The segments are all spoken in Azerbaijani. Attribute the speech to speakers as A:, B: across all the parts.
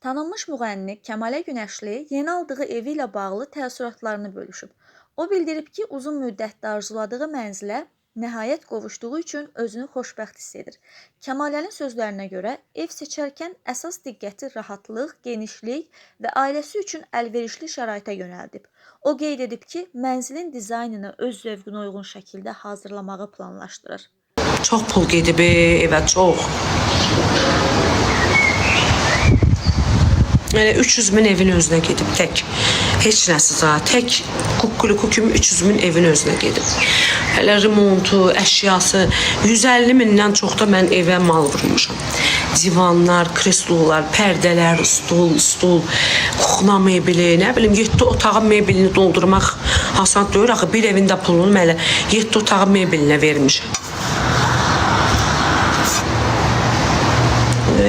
A: Tanınmış müğənni Kəmalə Günəşli yeni aldığı evi ilə bağlı təəssüratlarını bölüşüb. O bildirib ki, uzun müddətdir arzuladığı mənzilə nəhayət qovuşduğu üçün özünü xoşbəxt hiss edir. Kəmalənin sözlərinə görə ev seçərkən əsas diqqəti rahatlıq, genişlik və ailəsi üçün əlverişli şəraitə yönəldib. O qeyd edib ki, mənzilin dizaynını öz zövqünə uyğun şəkildə hazırlamağı planlaşdırır.
B: Çox pul gedib evə, çox. Yəni 300 min evin özünə gedib tək. Heç nəsi zaten. Tək kukkuluku kimi 300 min evin özünə gedib. Hələ remontu, əşyası 150 mindən çox da mən evə mal vurmuşam. Divanlar, kreslolar, pərdələr, stol, kuxna mebeli, nə bilim 7 otağın mebelini doldurmaq asan deyil. Axı bir evin də pulunu mən 7 otağın mebelinə vermişəm.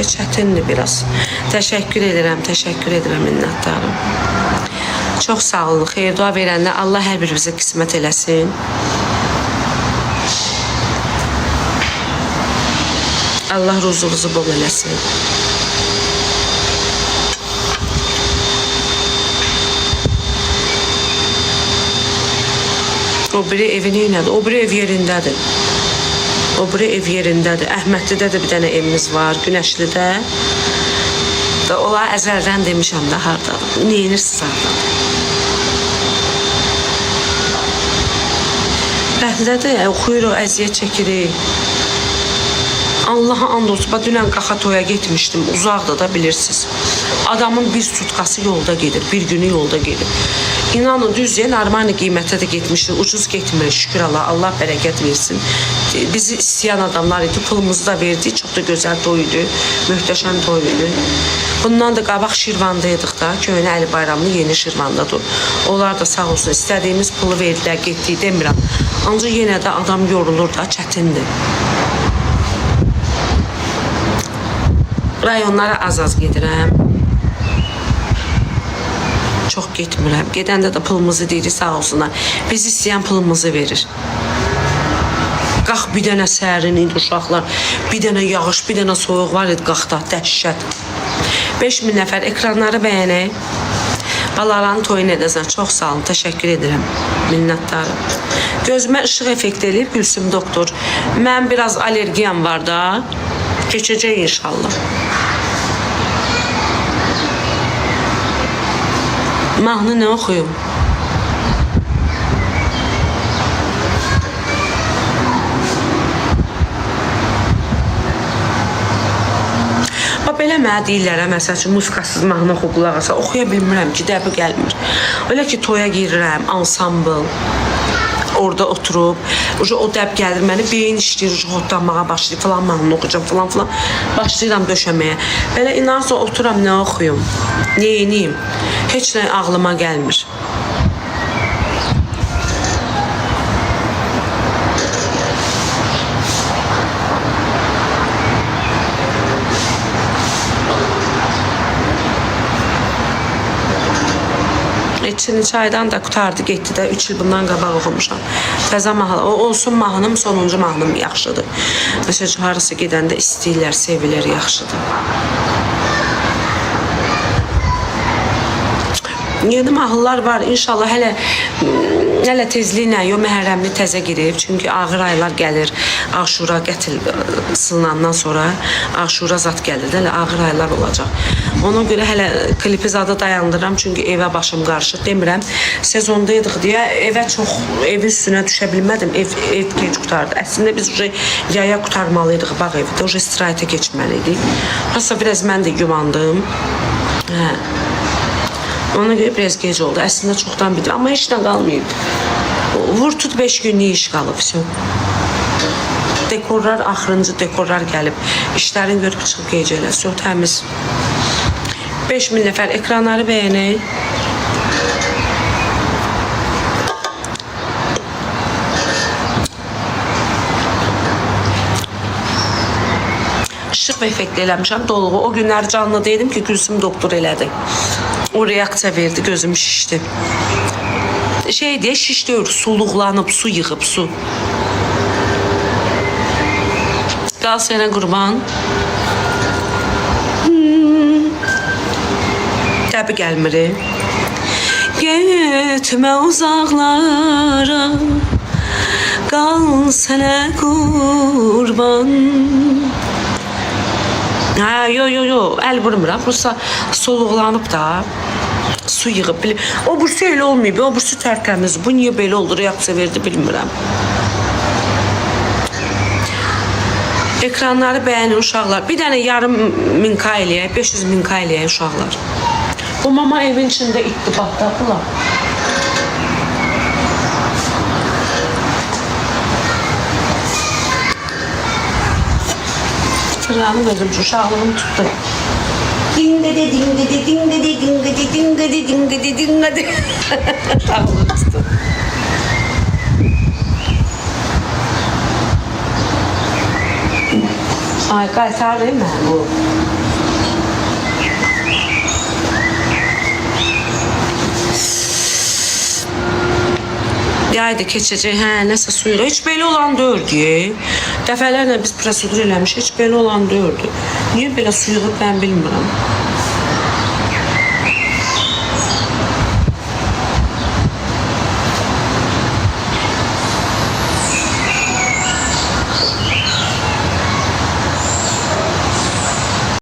B: Çətindir biraz. Təşəkkür edirəm, minnətdarım. Çox sağ olun. Xeyir dua verənlər Allah hər birimizə qismət eləsin. Allah ruzunuzu bol eləsin. O biri evi neynədir? O biri ev yerindədir. O biri ev yerindədir. Əhmədlidə də bir dənə evimiz var. Günəşlidə. Ola əzəldən demişəm də hardadır. Neyinirsiniz hardadır? Bəhlidə də oxuyuruq, əziyyət çəkirik. Allaha and olsun. Dünən Qaxatoya getmişdim. Uzaqda da bilirsiniz. Adamın bir sutkası yolda gedir. Bir günü yolda gedir. İnanın düzce normal qiymətə də getmişdik. Ucuz getmir. Şükür Allah. Allah bərəkət versin. Bizi istəyən adamlar idi. Pulumuzu da verdi. Çox da gözəl toydu. Möhtəşəm toydu. Bundan da qabaq Şirvandaydıq da. Köhnə Əli Bayramlı yeni Şirvandadır. Onlar da sağ olsun. İstədiyimiz pulu verdilər, getdik demirəm. Ancaq yenə də adam yorulur da, çətindir. Rayonlara az gedirəm. Çox getmirəm. Gedəndə də pulumuzu deyirik, sağ olsunlar. Biz istəyən pulumuzu verir. Qalx bir dənə sərin idi uşaqlar. Bir dənə yağış, bir dənə soyuq var idi qalxda. Dəhşət. 5000 nəfər ekranları bəyənək. Balaların toyunu edəsən. Çox sağ olun. Təşəkkür edirəm. Minnətdarım. Gözümə işıq effekti eləyib Gülsüm doktor. Mən biraz allergiyam var da. Keçəcək inşallah. Mahnı nə oxuyum? Belə mənə deyirlər, məsəl üçün, musikasız mahnı oxu qulaq asa, oxuya bilmirəm ki, dəbi gəlmir. Öyle ki, toya girirəm, ansambl, orada oturub, o dəb gəlir məni, beyin işləyir, hotlanmağa başlayır, falan mahnı oxuyacam, falan, başlayıram döşəməyə. Belə inansa oturam, nə oxuyum, neyiniyim, heç nə ağlıma gəlmir. Neçə aydan da qutardı, getdi də 3 il bundan qabaq oxumuşam. Təzə mahnı, o olsun mahnım, sonuncu mahnım yaxşıdır. Məsələn, harası gedəndə istəyirlər, sevilir, yaxşıdır. Yeni mahnılar var, inşallah hələ tezliklə, məhərrəmli təzə girib. Çünki ağır aylar gəlir, Aşura qətil sınandan sonra Aşura zat gəlir, hələ ağır aylar olacaq. Ona görə hələ klipi zadı dayandırıram, çünki evə başım qarışır. Demirəm, sezondaydıq deyə evin üstünə düşə bilmədim, ev gec qutardı. Əslində biz yaya qutarmalıydıq, bağ evdə, istirahətə keçməliydik. Rasa biraz mən də yumandım. Ona görə biraz gec oldu. Əslində çoxdan bitir. Amma heç nə qalmayıb. Vur tut 5 günlük iş qalıb. Dekorlar, axırıncı dekorlar gəlib. İşlərin görüb çıxıb gecələr. Çox təmiz. 5000 nəfər ekranları bəyənək. İşıq effektli eləmişəm, doluğu. O günlər canlı deydim ki, Gülsüm doktor elədi. O reaksiya verdi, gözüm şişdi. Deyə şiş deyir, suluqlanıb, su yığıb, su. Qal sənə qurban. səbəbi gəlmir. Getmə uzaqlara, qal sənə qurban. Ha, yo, əl vurmuram. Bursa soluqlanıb da. Su yığıb bilir. O bursu elə olmayıb. O bursu tərtəmiz. Bu niyə belə oldu? Reaksiya verdi bilmirəm. Ekranları bəyənin uşaqlar. Bir dənə yarım minka eləyək, 500 minka eləyək uşaqlar. Bu mama evin içində itdi, batdaqlar. Tırnağını gözüm, uşaqlığım tutdu. Dingede, dingede, dingede, dingede, dingede, dingede, dingede. Uşaqlığım tutdu. Ay, qaytarayım mən bu. Yaydı keçəcək, hə, nəsə suyuq. Heç belə olan dördü. Dəfələrlə biz prosedur eləmiş, heç belə olan dördü. Niyə belə suyuq, mən bilmirəm.